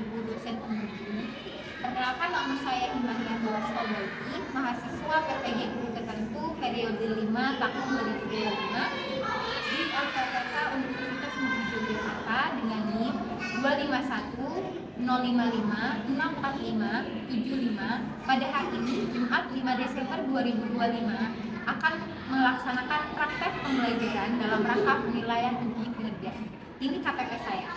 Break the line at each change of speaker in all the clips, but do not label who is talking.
Ibu dosen pembimbing. Perkenalkan, nama saya Imania Nurastobati, mahasiswa PPG Guru Tertentu periode 5 tahun 2025 di LPTK Universitas Negeri Yogyakarta dengan NIM 25105564575 pada hari ini Jumat 5 Desember 2025 akan melaksanakan praktek pembelajaran dalam rangka penilaian uji kinerja. Ini KTP saya.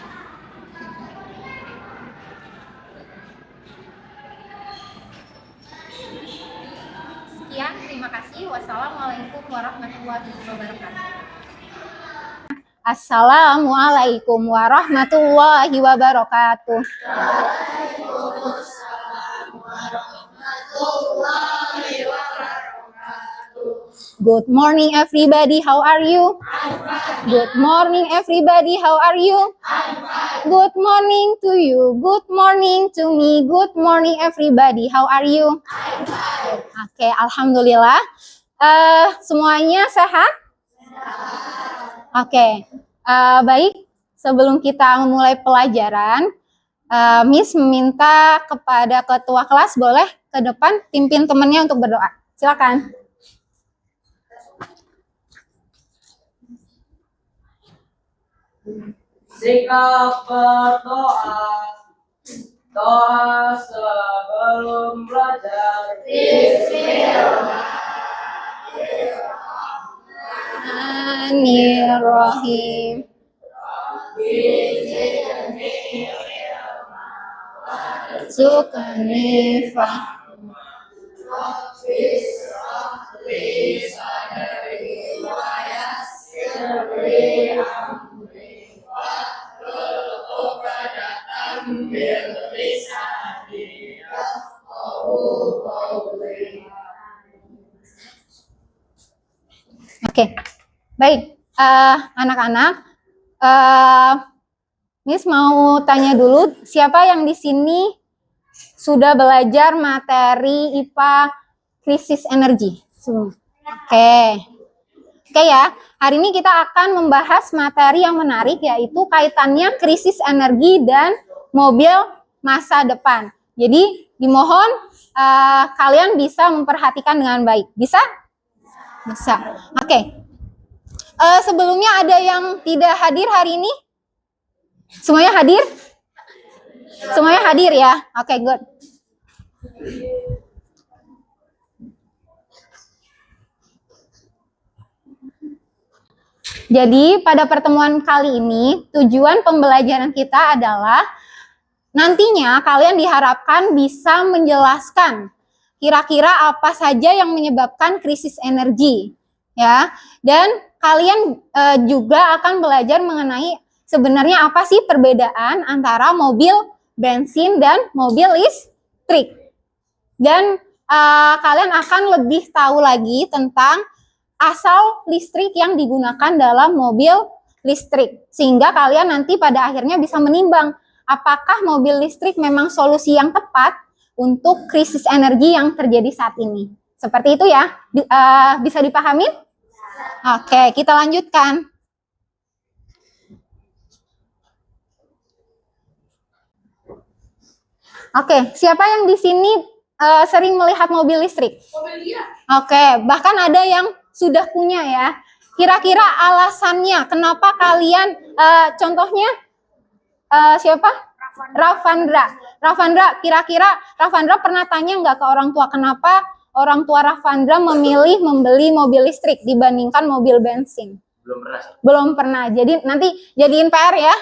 Sekian, terima kasih. Wassalamualaikum warahmatullahi wabarakatuh.
Assalamualaikum warahmatullahi wabarakatuh. Good morning everybody, how are you? Good morning everybody, how are you? Good morning to you, good morning to me, good morning everybody, how are you? Oke, alhamdulillah. Semuanya sehat? Oke, baik. Sebelum kita memulai pelajaran, Miss meminta kepada ketua kelas boleh ke depan pimpin temannya untuk berdoa. Silakan.
Sikap berdoa, doa sebelum belajar.
Bismillahirrahmanirrahim. Sukani Oke, baik, anak-anak, Miss mau tanya dulu, siapa yang di sini sudah belajar materi IPA krisis energi? Oke, ya. Hari ini kita akan membahas materi yang menarik, yaitu kaitannya krisis energi dan mobil masa depan. Jadi dimohon kalian bisa memperhatikan dengan baik. Bisa? Bisa. Oke. Sebelumnya ada yang tidak hadir hari ini? Semuanya hadir? Semuanya hadir ya? Oke, good. Jadi pada pertemuan kali ini tujuan pembelajaran kita adalah nantinya kalian diharapkan bisa menjelaskan kira-kira apa saja yang menyebabkan krisis energi, ya. Dan kalian juga akan belajar mengenai sebenarnya apa sih perbedaan antara mobil bensin dan mobil listrik. Dan kalian akan lebih tahu lagi tentang asal listrik yang digunakan dalam mobil listrik. Sehingga kalian nanti pada akhirnya bisa menimbang apakah mobil listrik memang solusi yang tepat untuk krisis energi yang terjadi saat ini. Seperti itu ya, bisa dipahami? Oke, kita lanjutkan. Oke, siapa yang di sini sering melihat mobil listrik? Oke, bahkan ada yang sudah punya ya. Kira-kira alasannya kenapa kalian, contohnya siapa? Rafandra, kira-kira Rafandra pernah tanya nggak ke orang tua kenapa orang tua Rafandra memilih membeli mobil listrik dibandingkan mobil bensin? Belum pernah. Jadi nanti jadiin PR ya.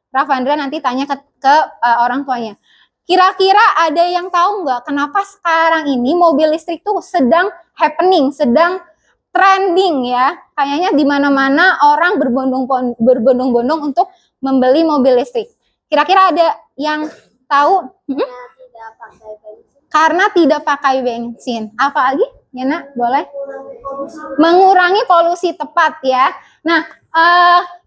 Rafandra nanti tanya ke orang tuanya. Kira-kira ada yang tahu nggak kenapa sekarang ini mobil listrik tuh sedang happening, sedang trending ya. Kayaknya di mana-mana orang berbondong-bondong untuk membeli mobil listrik. Kira-kira ada yang tahu? Karena tidak pakai bensin. Apa lagi? Yana, boleh? Mengurangi polusi, tepat ya. Nah,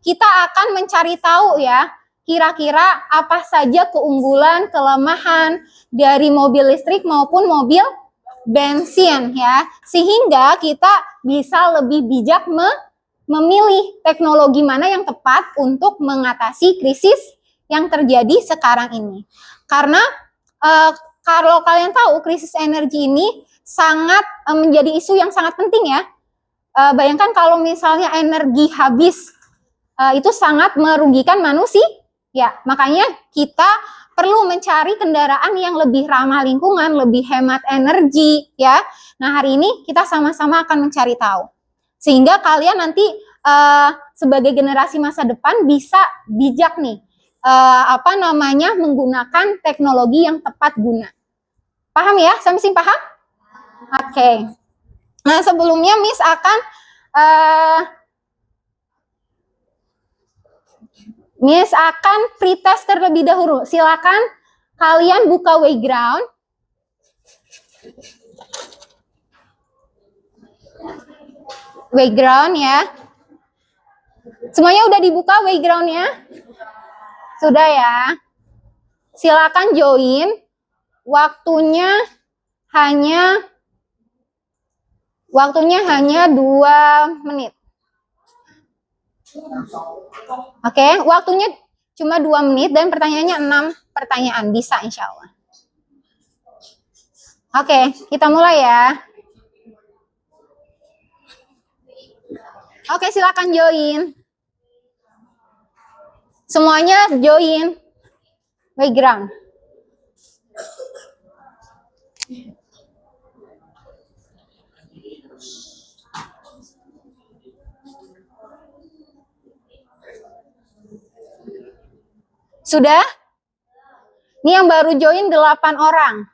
kita akan mencari tahu ya, kira-kira apa saja keunggulan, kelemahan dari mobil listrik maupun mobil bensin ya. Sehingga kita bisa lebih bijak memilih teknologi mana yang tepat untuk mengatasi krisis yang terjadi sekarang ini. Karena kalau kalian tahu krisis energi ini sangat menjadi isu yang sangat penting ya. Bayangkan kalau misalnya energi habis, itu sangat merugikan manusia. Ya, makanya kita perlu mencari kendaraan yang lebih ramah lingkungan, lebih hemat energi ya. Nah, hari ini kita sama-sama akan mencari tahu. Sehingga kalian nanti sebagai generasi masa depan bisa bijak nih menggunakan teknologi yang tepat guna. Paham ya? Sampai sini paham? Oke. Nah, sebelumnya Miss akan pretest terlebih dahulu. Silakan kalian buka Wayground. Wayground ya. Semuanya udah dibuka Wayground-nya? Sudah ya. Silakan join. Waktunya hanya 2 menit. Oke, waktunya cuma 2 menit dan pertanyaannya 6 pertanyaan. Bisa insya Allah. Oke, kita mulai ya. Oke, silakan join. Semuanya join Wayground. Sudah? Ini yang baru join 8 orang.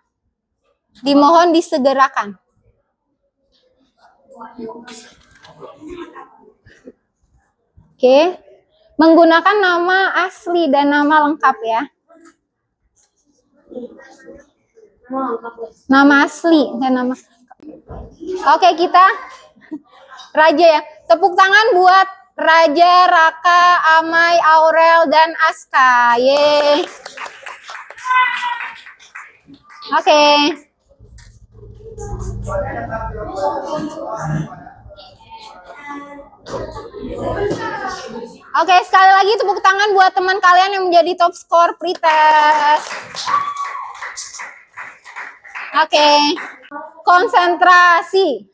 Dimohon disegerakan. Oke. Menggunakan nama asli dan nama lengkap ya. Nama asli dan nama. Oke, kita Raja ya. Tepuk tangan buat Raja, Raka, Amai, Aurel, dan Aska. Yeay. Oke. Oke, sekali lagi tepuk tangan buat teman kalian yang menjadi top skor pretest. Oke. Konsentrasi.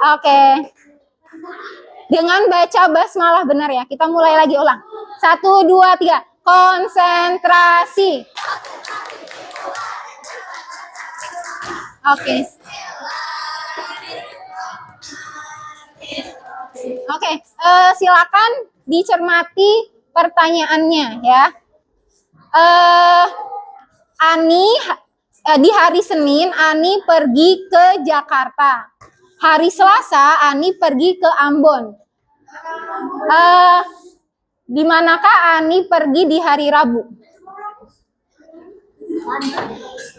Oke. Dengan baca basmalah benar ya. Kita mulai lagi ulang. 1, 2, 3. Konsentrasi. Oke. Oke, silakan dicermati pertanyaannya ya. Di hari Senin Ani pergi ke Jakarta. Hari Selasa Ani pergi ke Ambon. Di manakah Ani pergi di hari Rabu?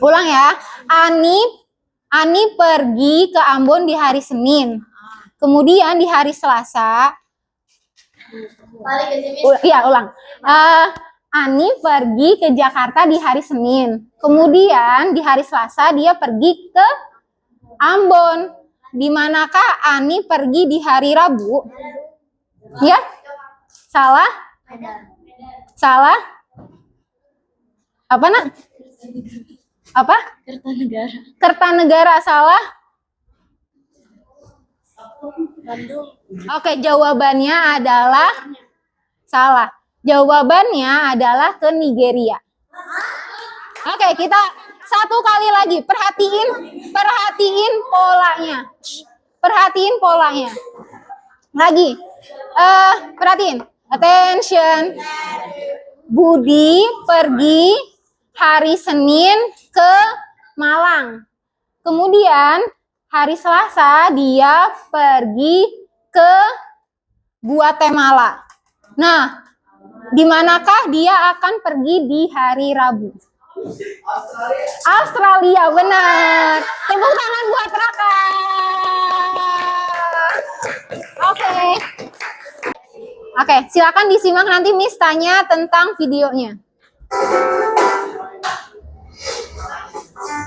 Ulang ya. Ani pergi ke Ambon di hari Senin. Kemudian di hari Selasa. Ulang. Ani pergi ke Jakarta di hari Senin. Kemudian di hari Selasa dia pergi ke Ambon. Di manakah Ani pergi di hari Rabu? Ya? Salah? Salah? Apa nak? Apa?
Kertanegara.
Kertanegara salah?
Bandung.
Oke, jawabannya adalah salah. Jawabannya adalah ke Nigeria. Oke, kita satu kali lagi. Perhatiin polanya. Perhatiin polanya. Lagi. Perhatiin. Attention. Budi pergi hari Senin ke Malang. Kemudian hari Selasa dia pergi ke Guatemala. Nah, di manakah dia akan pergi di hari Rabu? Australia, benar. Tepuk tangan buat Raka. Oke, silakan disimak nanti Miss tanya tentang videonya.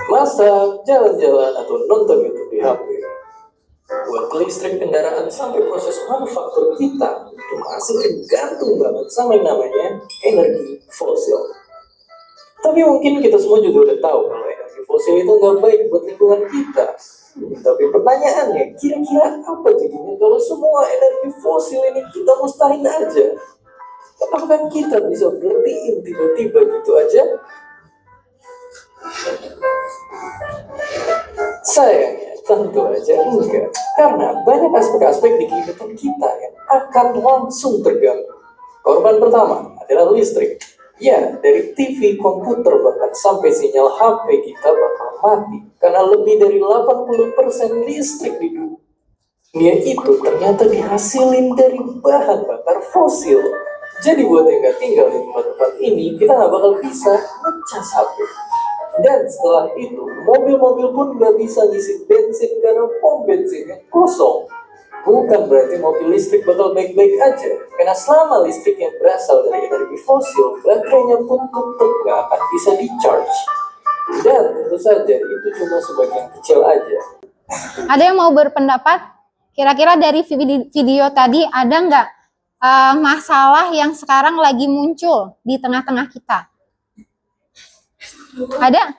Masa jalan-jalan atau nonton YouTube di HP. Buat listrik kendaraan sampai proses manufaktur kita itu masih tergantung banget sama yang namanya energi fosil. Tapi mungkin kita semua juga udah tahu kalau energi fosil itu nggak baik buat lingkungan kita. Tapi pertanyaannya, kira-kira apa jadinya kalau semua energi fosil ini kita musnahin aja? Apakah kita bisa berhentiin tiba-tiba gitu aja? Sayangnya, tentu aja enggak. Karena banyak aspek-aspek di kehidupan kita yang akan langsung terganggu. Korban pertama adalah listrik. Ya, dari TV, komputer, bahkan sampai sinyal HP kita bakal mati. Karena lebih dari 80% listrik di dunia itu ternyata dihasilin dari bahan bakar fosil. Jadi buat yang nggak tinggal di tempat-tempat ini, kita nggak bakal bisa ngecas HP. Dan setelah itu, mobil-mobil pun nggak bisa ngisi bensin karena pom bensinnya kosong. Bukan berarti mobil listrik bakal baik-baik aja, karena selama listrik yang berasal dari energi fosil, baterainya pun tetap nggak akan bisa di-charge. Dan tentu saja itu cuma sebagian kecil aja.
Ada yang mau berpendapat? Kira-kira dari video tadi ada nggak masalah yang sekarang lagi muncul di tengah-tengah kita? Ada?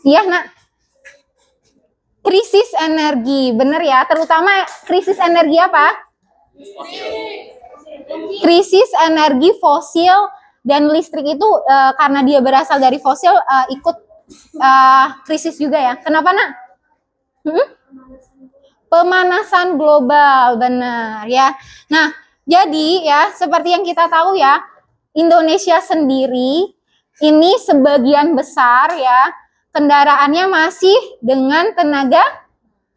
Iya, Nak. Krisis energi, bener ya, terutama krisis energi apa? Krisis energi fosil dan listrik itu karena dia berasal dari fosil ikut krisis juga ya. Kenapa, Nak? Pemanasan global, bener ya. Nah, jadi ya seperti yang kita tahu ya, Indonesia sendiri ini sebagian besar ya kendaraannya masih dengan tenaga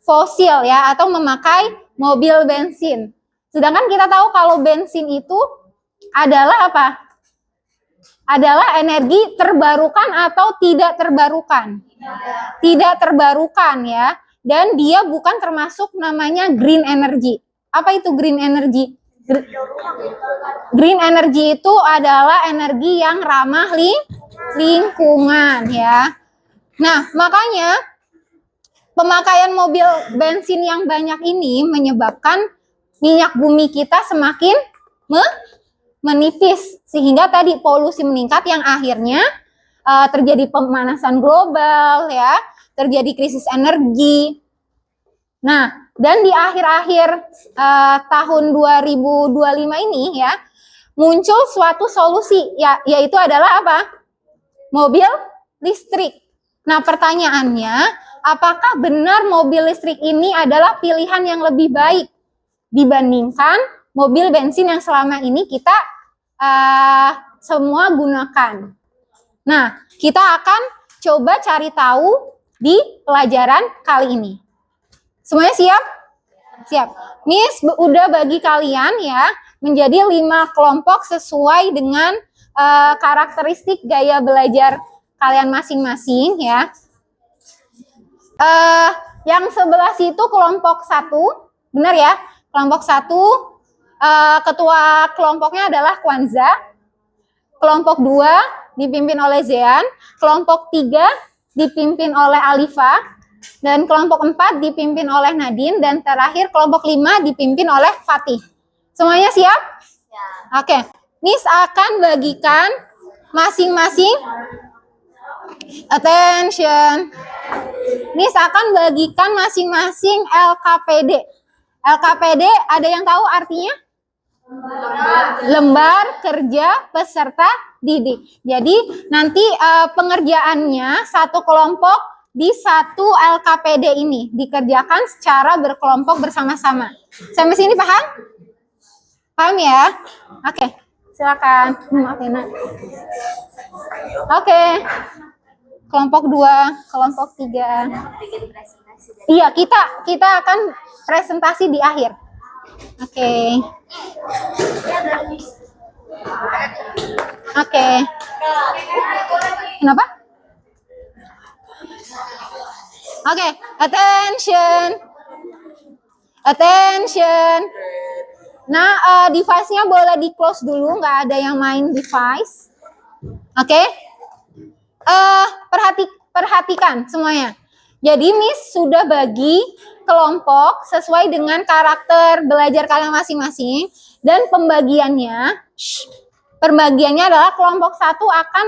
fosil ya atau memakai mobil bensin. Sedangkan kita tahu kalau bensin itu adalah apa? Adalah energi terbarukan atau tidak terbarukan? Tidak terbarukan ya. Dan dia bukan termasuk namanya green energy. Apa itu green energy? Green energy itu adalah energi yang ramah lingkungan ya. Nah, makanya pemakaian mobil bensin yang banyak ini menyebabkan minyak bumi kita semakin menipis. Sehingga tadi polusi meningkat yang akhirnya terjadi pemanasan global ya, terjadi krisis energi. Nah, dan di akhir-akhir tahun 2025 ini ya, muncul suatu solusi ya, yaitu adalah apa? Mobil listrik. Nah, pertanyaannya, apakah benar mobil listrik ini adalah pilihan yang lebih baik dibandingkan mobil bensin yang selama ini kita semua gunakan? Nah, kita akan coba cari tahu di pelajaran kali ini. Semuanya siap? Siap. Miss udah bagi kalian ya menjadi 5 kelompok sesuai dengan karakteristik gaya belajar kalian masing-masing ya. Yang sebelah situ kelompok 1, benar ya? Kelompok 1, ketua kelompoknya adalah Kwanza. Kelompok 2 dipimpin oleh Zean. Kelompok 3 dipimpin oleh Alifa. Dan kelompok 4 dipimpin oleh Nadine. Dan terakhir kelompok 5 dipimpin oleh Fatih. Semuanya siap? Siap. Oke. Miss akan bagikan masing-masing. Attention. Miss akan bagikan masing-masing LKPD. LKPD ada yang tahu artinya? Lembar kerja peserta didik. Jadi nanti pengerjaannya satu kelompok di satu LKPD ini dikerjakan secara berkelompok bersama-sama. Sampai sini paham? Paham ya? Oke, silakan. Maaf ya, Nak. Oke. Kelompok 2, kelompok 3. Iya, kita akan presentasi di akhir. Oke. Oke. Kenapa? Oke, attention. Attention. Nah, device-nya boleh di-close dulu, nggak ada yang main device. Oke. Perhatikan semuanya. Jadi Miss sudah bagi kelompok sesuai dengan karakter belajar kalian masing-masing dan pembagiannya adalah kelompok 1 akan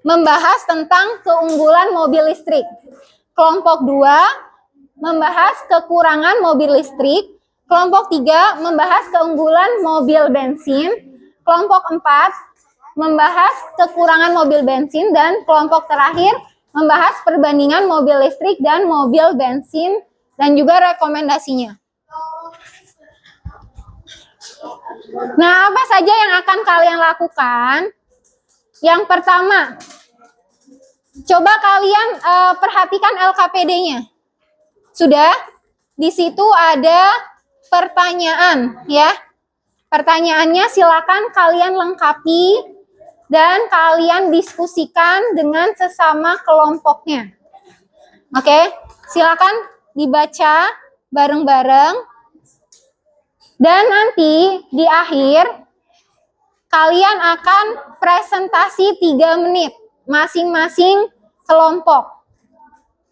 membahas tentang keunggulan mobil listrik. Kelompok 2 membahas kekurangan mobil listrik. Kelompok 3 membahas keunggulan mobil bensin. Kelompok 4 membahas kekurangan mobil bensin. Dan kelompok terakhir membahas perbandingan mobil listrik dan mobil bensin dan juga rekomendasinya. Nah, apa saja yang akan kalian lakukan? Yang pertama, coba kalian perhatikan LKPD-nya. Sudah? Di situ ada pertanyaan, ya. Pertanyaannya silakan kalian lengkapi dan kalian diskusikan dengan sesama kelompoknya. Oke, silakan dibaca bareng-bareng. Dan nanti di akhir kalian akan presentasi 3 menit masing-masing kelompok.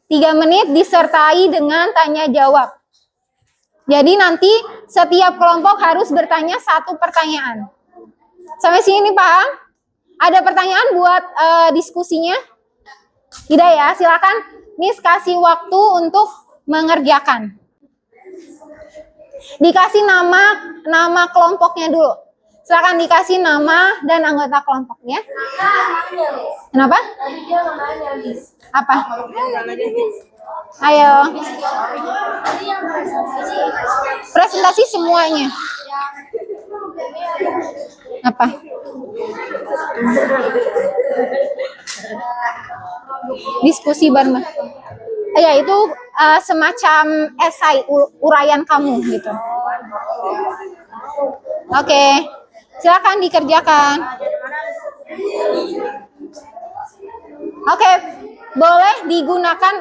3 menit disertai dengan tanya jawab. Jadi nanti setiap kelompok harus bertanya 1 pertanyaan. Sampai sini paham? Ada pertanyaan buat diskusinya? Tidak ya, silakan Miss kasih waktu untuk mengerjakan. Dikasih nama kelompoknya dulu. Silakan dikasih nama dan anggota kelompoknya. Kenapa? Apa? Ayo. Presentasi semuanya. Apa? Diskusi bareng. Ya, itu semacam esai uraian kamu gitu. Oke. Silakan dikerjakan. Oke, boleh digunakan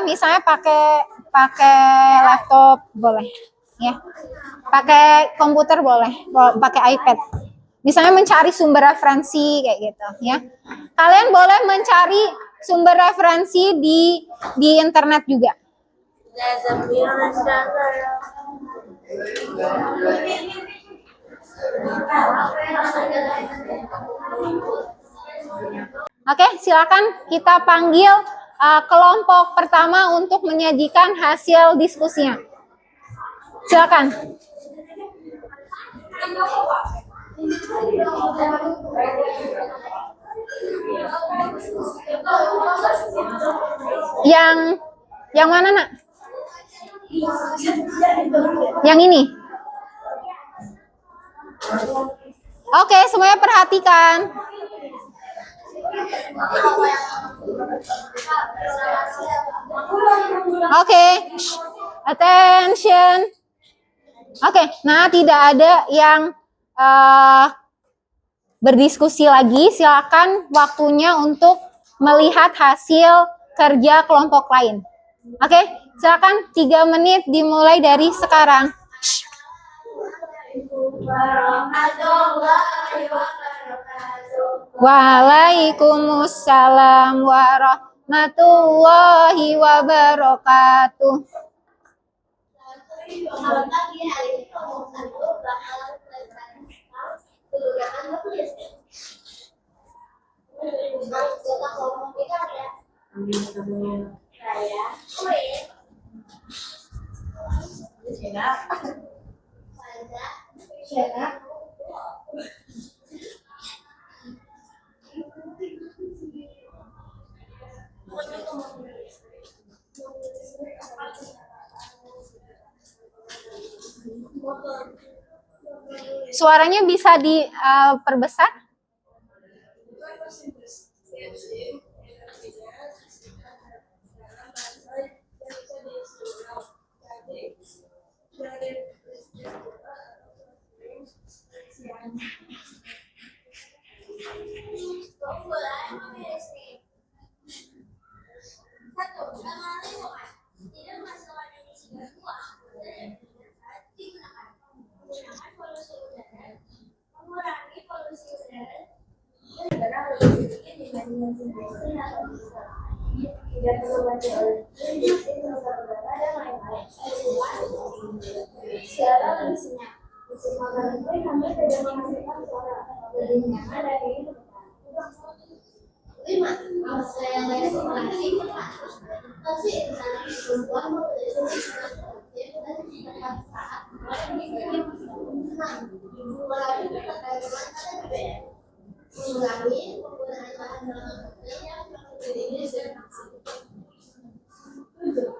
misalnya pakai laptop boleh, ya. Pakai komputer boleh, pakai iPad. Misalnya mencari sumber referensi kayak gitu, ya. Kalian boleh mencari sumber referensi di internet juga. Oke, silakan kita panggil kelompok pertama untuk menyajikan hasil diskusinya. Silakan. Yang mana, Nak? Yang ini. Oke, semuanya perhatikan. Oke, attention. Oke, nah tidak ada yang berdiskusi lagi. Silakan waktunya untuk melihat hasil kerja kelompok lain. Oke, silakan 3 menit dimulai dari sekarang. Waalaikumsalam warahmatullahi wabarakatuh. Suaranya bisa diperbesar?
tidak perlu mati oleh mesin motor udara dan lain-lain. Sekarang lebih senyap. Mesin motor listrik hampir tidak menghasilkan suara, lebih nyaman dan ingin bertahan. 5. Manusia yang bereksplorasi masih perempuan mengurangi penggunaan bahan dalam yang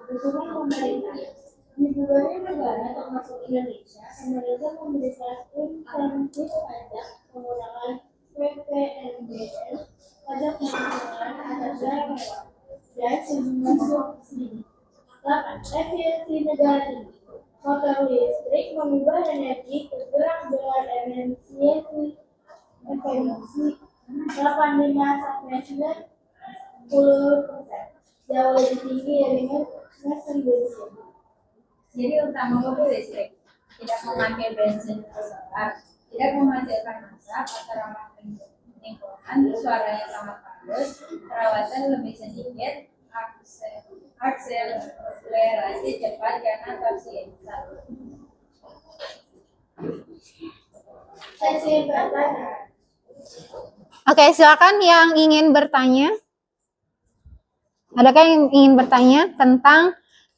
dukungan pemerintah. Di berbagai negara termasuk Indonesia, pemerintah memberikan insentif pajak menggunakan PPNBM, pajak penghasilan atas barang mewah, dan sejumlah subsidi. 8. Efisiensi negara tinggi. Motor listrik mengubah energi bergerak dengan efisiensi 85-90%, jauh lebih tinggi daripada mesin bensin.
Jadi utama mobil listrik tidak memakai bensin terbakar, tidak menghasilkan asap atau ramah lingkungan, suaranya sangat halus, perawatan lebih sedikit, akselerasi cepat karena torsi instan.
Sesi pertanyaan.
Oke, silakan yang ingin bertanya. Adakah yang ingin bertanya tentang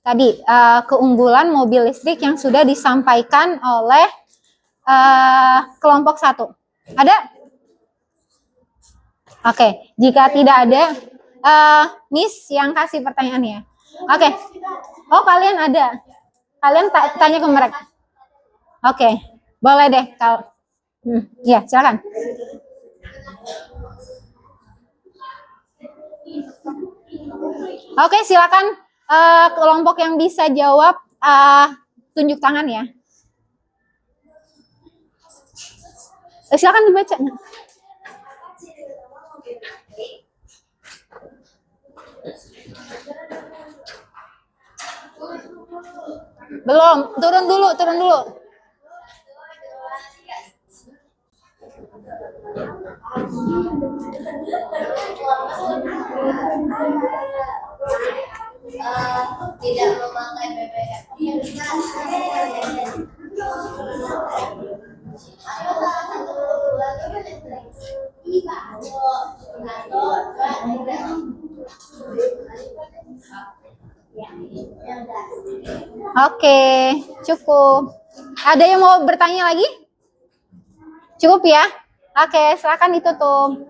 tadi keunggulan mobil listrik yang sudah disampaikan oleh kelompok 1? Ada? Oke, jika tidak ada, Miss yang kasih pertanyaannya. Oke. Oh, kalian ada. Kalian tanya ke mereka. Oke, boleh deh kalau ya, silakan. Oke, silakan kelompok yang bisa jawab tunjuk tangan ya. Silakan dibaca. Belum, turun dulu.
Tidak memakai BBM.
Oke, cukup. Ada yang mau bertanya lagi? Cukup ya? Oke, silakan ditutup.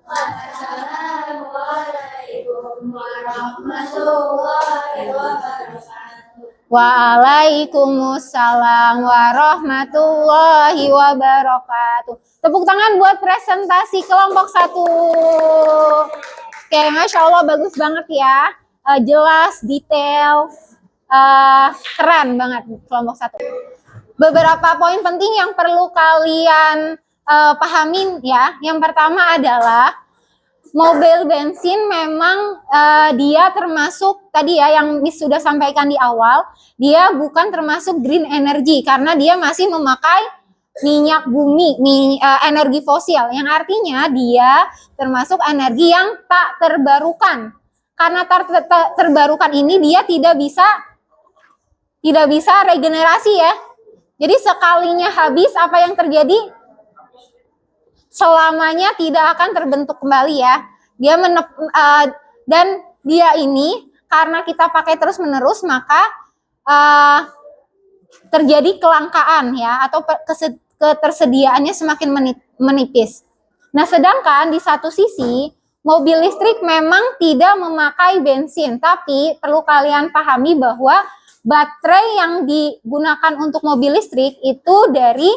Assalamualaikum warahmatullahi wabarakatuh.
Waalaikumsalam warahmatullahi wabarakatuh. Tepuk tangan buat presentasi kelompok 1. Oke, Masya Allah bagus banget ya. Jelas, detail, keren banget kelompok 1. Beberapa poin penting yang perlu kalian pahamin ya. Yang pertama adalah mobil bensin memang dia termasuk tadi ya yang sudah sampaikan di awal, dia bukan termasuk green energy karena dia masih memakai minyak bumi, energi fosil, yang artinya dia termasuk energi yang tak terbarukan. Karena terbarukan ini dia tidak bisa regenerasi ya. Jadi sekalinya habis, apa yang terjadi? Selamanya tidak akan terbentuk kembali ya. Dan dia ini karena kita pakai terus-menerus maka terjadi kelangkaan ya, atau ketersediaannya semakin menipis. Nah, sedangkan di satu sisi mobil listrik memang tidak memakai bensin, tapi perlu kalian pahami bahwa baterai yang digunakan untuk mobil listrik itu dari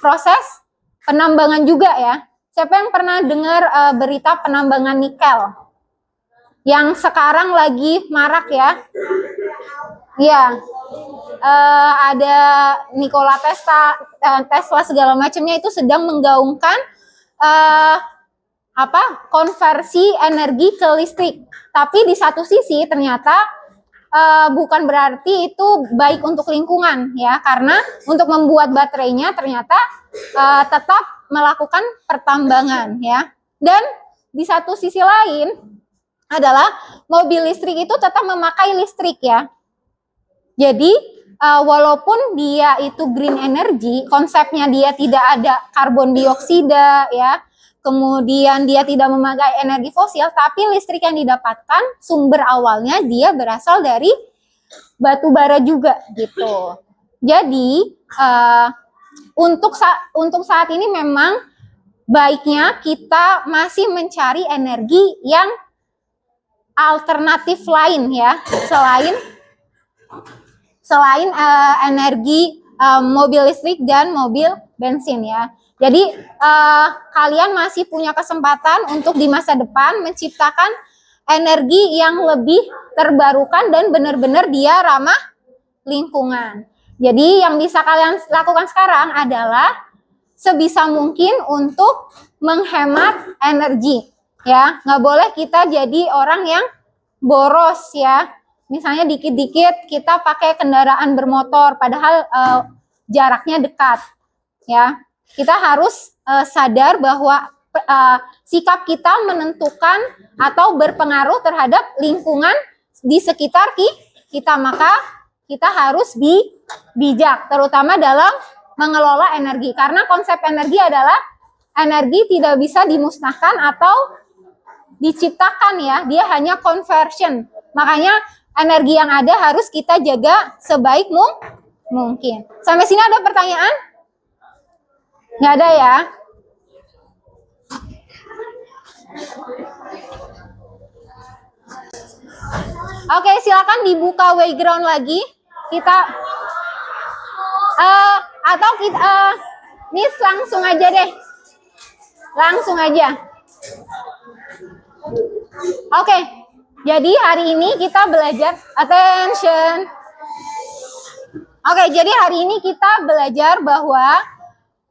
proses penambangan juga ya. Siapa yang pernah dengar berita penambangan nikel? Yang sekarang lagi marak ya. Ya, ada Nikola Tesla segala macamnya itu sedang menggaungkan konversi energi ke listrik. Tapi di satu sisi ternyata bukan berarti itu baik untuk lingkungan ya, karena untuk membuat baterainya ternyata tetap melakukan pertambangan ya. Dan di satu sisi lain adalah mobil listrik itu tetap memakai listrik ya. Jadi walaupun dia itu green energy, konsepnya dia tidak ada karbon dioksida ya, kemudian dia tidak memakai energi fosil, tapi listrik yang didapatkan sumber awalnya dia berasal dari batu bara juga gitu. Jadi untuk saat ini memang baiknya kita masih mencari energi yang alternatif lain ya, selain energi mobil listrik dan mobil bensin ya. Jadi kalian masih punya kesempatan untuk di masa depan menciptakan energi yang lebih terbarukan dan benar-benar dia ramah lingkungan. Jadi yang bisa kalian lakukan sekarang adalah sebisa mungkin untuk menghemat energi ya. Nggak boleh kita jadi orang yang boros ya. Misalnya dikit-dikit kita pakai kendaraan bermotor padahal jaraknya dekat ya. Kita harus sadar bahwa sikap kita menentukan atau berpengaruh terhadap lingkungan di sekitar kita, maka kita harus bijak terutama dalam mengelola energi, karena konsep energi adalah energi tidak bisa dimusnahkan atau diciptakan ya, dia hanya conversion. Makanya energi yang ada harus kita jaga sebaik mungkin. Sampai sini ada pertanyaan? Nggak ada ya? Oke, silakan dibuka Wayground lagi. Kita atau kita Miss langsung aja deh. Langsung aja. Oke. Jadi hari ini kita belajar attention. Oke, jadi hari ini kita belajar bahwa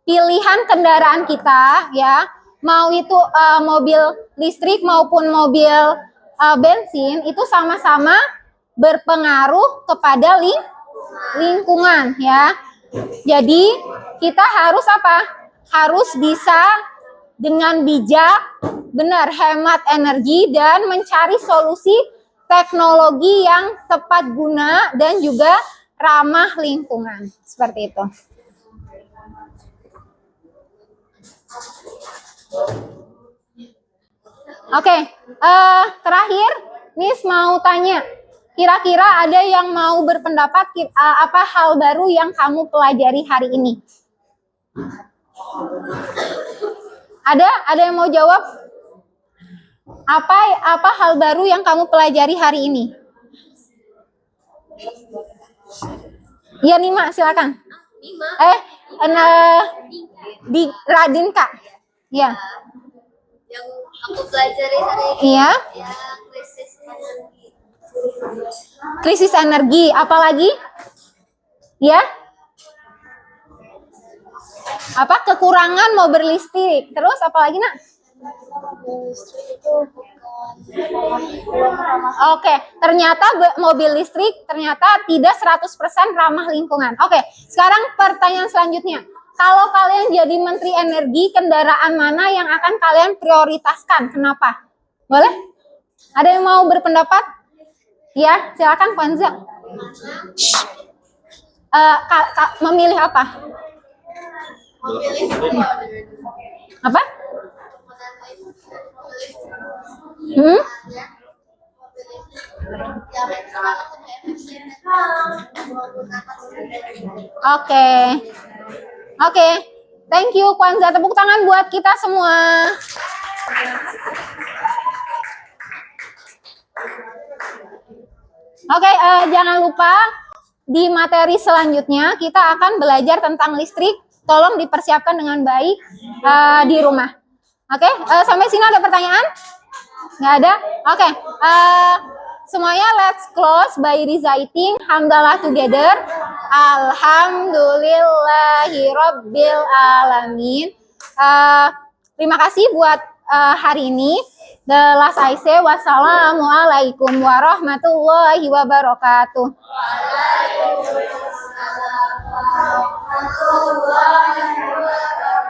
pilihan kendaraan kita ya, mau itu mobil listrik maupun mobil bensin itu sama-sama berpengaruh kepada lingkungan ya. Jadi kita harus apa? Harus bisa dengan bijak, benar hemat energi dan mencari solusi teknologi yang tepat guna dan juga ramah lingkungan. Seperti itu. Oke, terakhir Miss mau tanya, kira-kira ada yang mau berpendapat apa hal baru yang kamu pelajari hari ini? Ada yang mau jawab? Apa hal baru yang kamu pelajari hari ini? Iya Nima, silakan. Di Radinka. Ya.
Yang aku pelajari hari ini
Iya.
ya krisis energi.
Krisis energi, apalagi? Ya? Apa kekurangan mobil listrik? Terus apalagi nak?
Mobil listrik itu belum ramah.
Oke, ternyata mobil listrik ternyata tidak 100% ramah lingkungan. Oke, sekarang pertanyaan selanjutnya. Kalau kalian jadi Menteri Energi, kendaraan mana yang akan kalian prioritaskan? Kenapa? Boleh? Ada yang mau berpendapat? Ya, silakan Kwanza. Memilih apa? Apa? Oke. Thank you Kwanza. Tepuk tangan buat kita semua. Oke, jangan lupa di materi selanjutnya kita akan belajar tentang listrik. Tolong dipersiapkan dengan baik di rumah. Oke, sampai sini ada pertanyaan? Nggak ada? Oke, semuanya let's close by reciting hamdalah together. Alhamdulillahirabbil alamin. Terima kasih buat hari ini. The last I say, wassalamualaikum warahmatullahi wabarakatuh.
Waalaikumsalam warahmatullahi wabarakatuh.